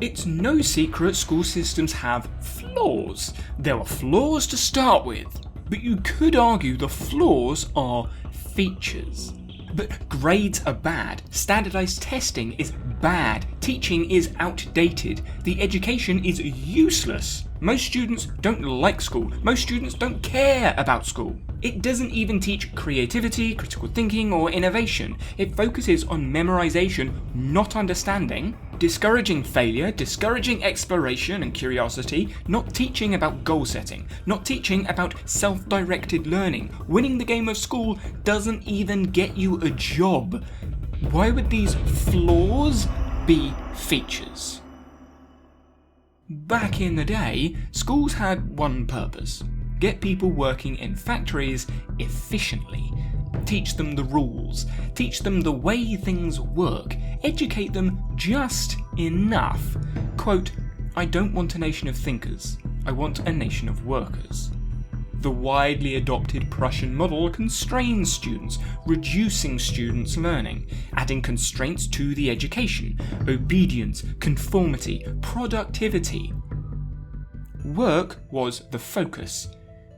It's no secret school systems have flaws. There are flaws to start with, but you could argue the flaws are features. But grades are bad, standardized testing is bad, teaching is outdated, the education is useless. Most students don't like school, most students don't care about school. It doesn't even teach creativity, critical thinking, or innovation. It focuses on memorization, not understanding, discouraging failure, discouraging exploration and curiosity, not teaching about goal setting, not teaching about self-directed learning. Winning the game of school doesn't even get you a job. Why would these flaws be features? Back in the day, schools had one purpose: get people working in factories efficiently. Teach them the rules, teach them the way things work, educate them just enough. Quote, "I don't want a nation of thinkers, I want a nation of workers." The widely adopted Prussian model constrains students, reducing students' learning, adding constraints to the education: obedience, conformity, productivity. Work was the focus,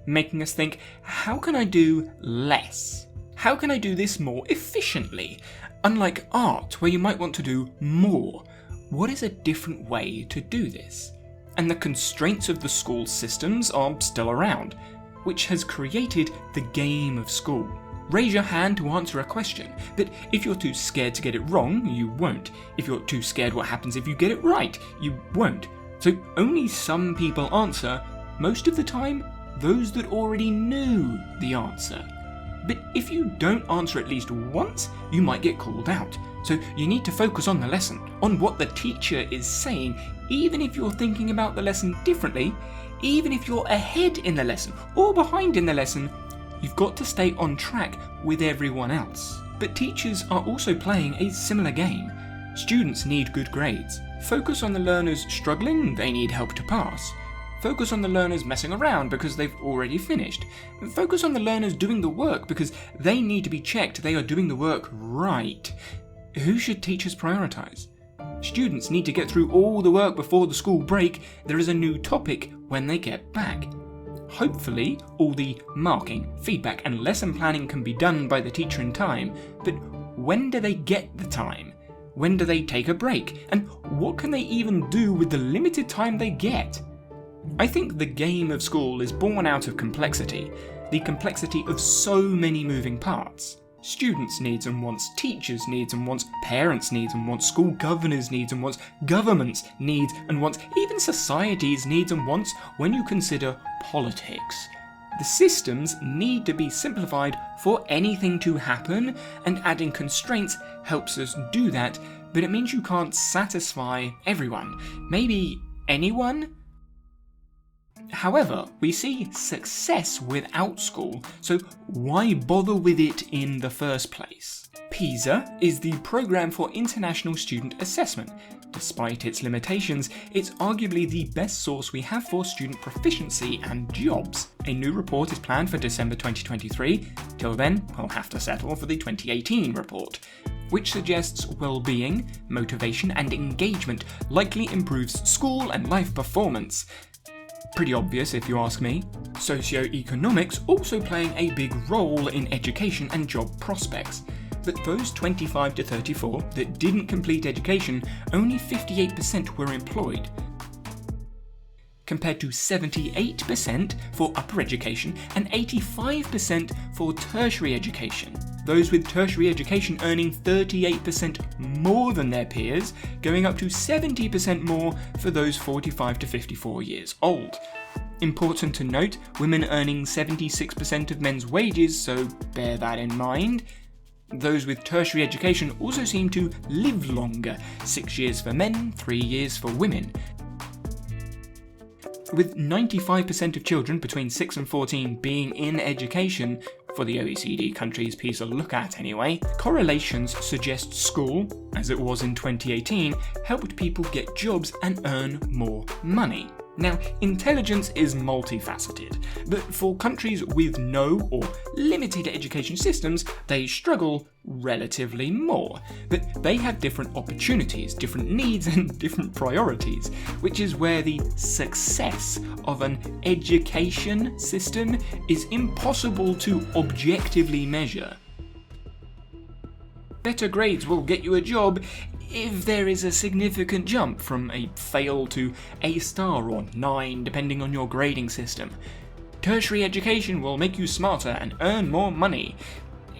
making us think, how can I do less? How can I do this more efficiently? Unlike art, where you might want to do more, what is a different way to do this? And the constraints of the school systems are still around, which has created the game of school. Raise your hand to answer a question, but if you're too scared to get it wrong, you won't. If you're too scared what happens if you get it right, you won't. So only some people answer, most of the time, those that already knew the answer. But if you don't answer at least once, you might get called out. So you need to focus on the lesson, on what the teacher is saying, even if you're thinking about the lesson differently, even if you're ahead in the lesson or behind in the lesson, you've got to stay on track with everyone else. But teachers are also playing a similar game. Students need good grades. Focus on the learners struggling, they need help to pass. Focus on the learners messing around because they've already finished. Focus on the learners doing the work because they need to be checked they are doing the work right. Who should teachers prioritise? Students need to get through all the work before the school break. There is a new topic when they get back. Hopefully, all the marking, feedback and lesson planning can be done by the teacher in time, but when do they get the time? When do they take a break? And what can they even do with the limited time they get? I think the game of school is born out of complexity, the complexity of so many moving parts. Students' needs and wants, teachers' needs and wants, parents' needs and wants, school governors' needs and wants, governments' needs and wants, even society's needs and wants when you consider politics. The systems need to be simplified for anything to happen, and adding constraints helps us do that, but it means you can't satisfy everyone. Maybe anyone? However, we see success without school, so why bother with it in the first place? PISA is the Programme for International Student Assessment. Despite its limitations, it's arguably the best source we have for student proficiency and jobs. A new report is planned for December 2023. Till then, we'll have to settle for the 2018 report, which suggests well-being, motivation and engagement likely improves school and life performance. Pretty obvious if you ask me. Socioeconomics also playing a big role in education and job prospects. But those 25 to 34 that didn't complete education, only 58% were employed, compared to 78% for upper education and 85% for tertiary education. Those with tertiary education earning 38% more than their peers, going up to 70% more for those 45 to 54 years old. Important to note, women earning 76% of men's wages, so bear that in mind. Those with tertiary education also seem to live longer, 6 years for men, 3 years for women. With 95% of children between 6 and 14 being in education, for the OECD countries PISA look at anyway, correlations suggest school, as it was in 2018, helped people get jobs and earn more money. Now, intelligence is multifaceted, but for countries with no or limited education systems, they struggle relatively more. But they have different opportunities, different needs, and different priorities, which is where the success of an education system is impossible to objectively measure. Better grades will get you a job if there is a significant jump from a fail to A star or 9 depending on your grading system. Tertiary education will make you smarter and earn more money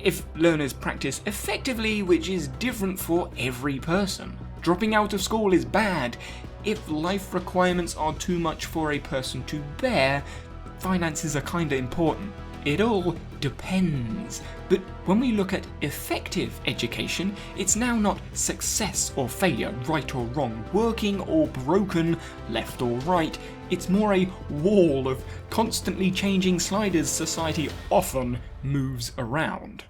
if learners practice effectively, which is different for every person. Dropping out of school is bad if life requirements are too much for a person to bear. Finances are kinda important. It all depends. But when we look at effective education, it's now not success or failure, right or wrong, working or broken, left or right. It's more a wall of constantly changing sliders society often moves around.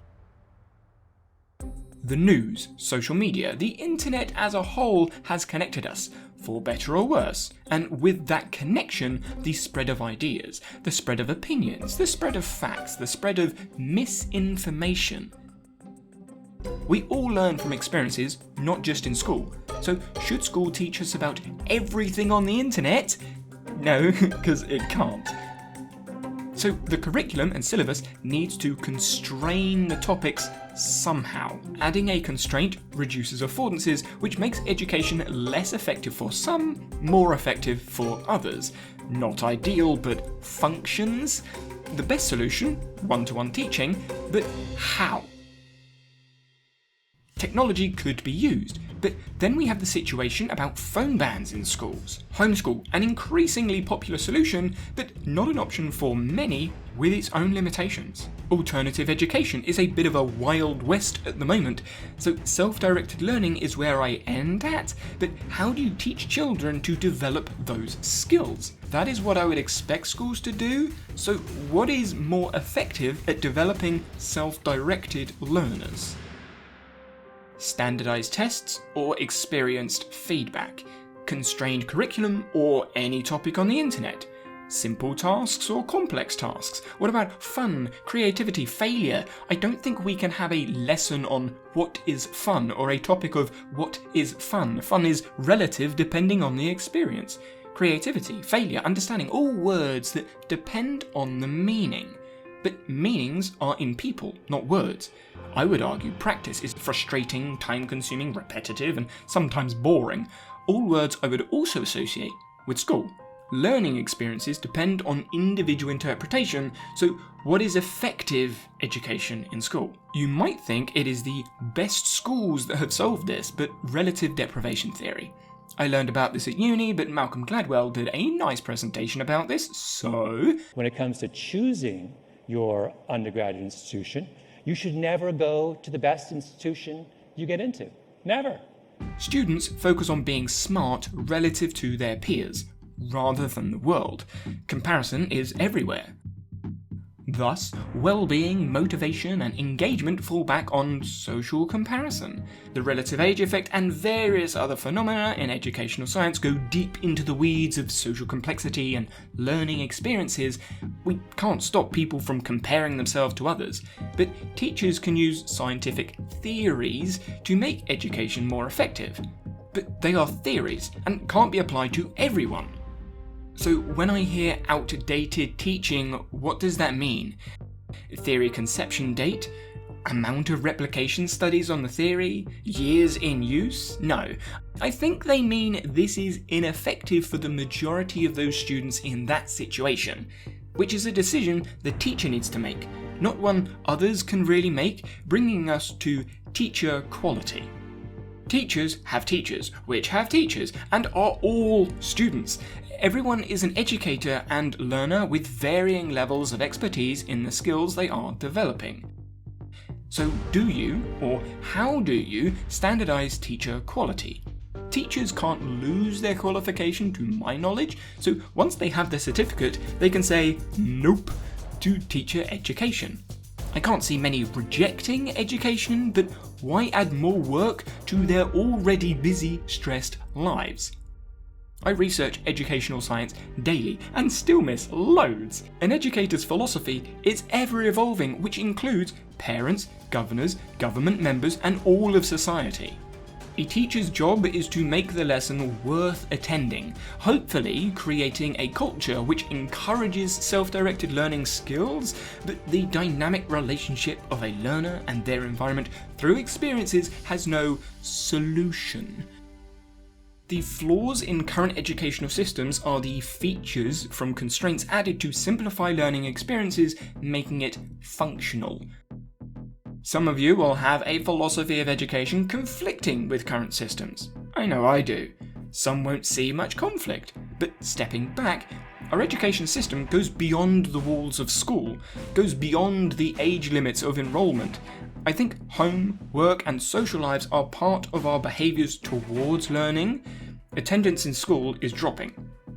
The news, social media, the internet as a whole has connected us, for better or worse, and with that connection, the spread of ideas, the spread of opinions, the spread of facts, the spread of misinformation. We all learn from experiences, not just in school. So should school teach us about everything on the internet? No, because it can't. So the curriculum and syllabus needs to constrain the topics somehow. Adding a constraint reduces affordances, which makes education less effective for some, more effective for others. Not ideal, but functions. The best solution, one-to-one teaching, but how? Technology could be used, but then we have the situation about phone bans in schools. Homeschool, an increasingly popular solution, but not an option for many with its own limitations. Alternative education is a bit of a wild west at the moment, so self-directed learning is where I end at, but how do you teach children to develop those skills? That is what I would expect schools to do, so what is more effective at developing self-directed learners? Standardized tests or experienced feedback, constrained curriculum or any topic on the internet, simple tasks or complex tasks. What about fun, creativity, failure? I don't think we can have a lesson on what is fun or a topic of what is fun. Fun is relative depending on the experience. Creativity, failure, understanding, all words that depend on the meaning. But meanings are in people, not words. I would argue practice is frustrating, time-consuming, repetitive, and sometimes boring. All words I would also associate with school. Learning experiences depend on individual interpretation, so what is effective education in school? You might think it is the best schools that have solved this, but relative deprivation theory. I learned about this at uni, but Malcolm Gladwell did a nice presentation about this, so... When it comes to choosing your undergraduate institution, you should never go to the best institution you get into. Never. Students focus on being smart relative to their peers, rather than the world. Comparison is everywhere. Thus, well-being, motivation, and engagement fall back on social comparison. The relative age effect and various other phenomena in educational science go deep into the weeds of social complexity and learning experiences. We can't stop people from comparing themselves to others, but teachers can use scientific theories to make education more effective. But they are theories and can't be applied to everyone. So when I hear outdated teaching, what does that mean? Theory conception date? Amount of replication studies on the theory? Years in use? No. I think they mean this is ineffective for the majority of those students in that situation, which is a decision the teacher needs to make, not one others can really make, bringing us to teacher quality. Teachers have teachers, which have teachers, and are all students. Everyone is an educator and learner with varying levels of expertise in the skills they are developing. So do you, or how do you, standardize teacher quality? Teachers can't lose their qualification to my knowledge, so once they have their certificate, they can say nope to teacher education. I can't see many rejecting education, but why add more work to their already busy, stressed lives? I research educational science daily and still miss loads. An educator's philosophy is ever evolving, which includes parents, governors, government members, and all of society. A teacher's job is to make the lesson worth attending, hopefully creating a culture which encourages self-directed learning skills, but the dynamic relationship of a learner and their environment through experiences has no solution. The flaws in current educational systems are the features from constraints added to simplify learning experiences, making it functional. Some of you will have a philosophy of education conflicting with current systems. I know I do. Some won't see much conflict, but stepping back, our education system goes beyond the walls of school, goes beyond the age limits of enrolment. I think home, work, and social lives are part of our behaviours towards learning. Attendance in school is dropping.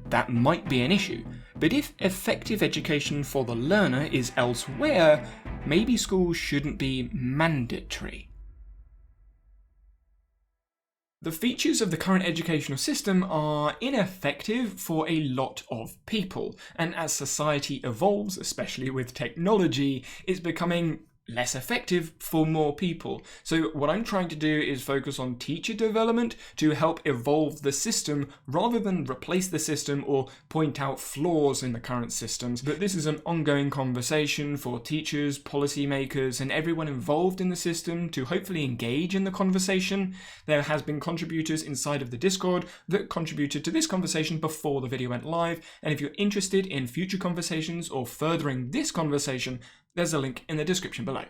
That might be an issue, but if effective education for the learner is elsewhere, maybe schools shouldn't be mandatory. The features of the current educational system are ineffective for a lot of people, and as society evolves, especially with technology, it's becoming less effective for more people. So what I'm trying to do is focus on teacher development to help evolve the system rather than replace the system or point out flaws in the current systems. But this is an ongoing conversation for teachers, policymakers, and everyone involved in the system to hopefully engage in the conversation. There has been contributors inside of the Discord that contributed to this conversation before the video went live, and if you're interested in future conversations or furthering this conversation, there's a link in the description below.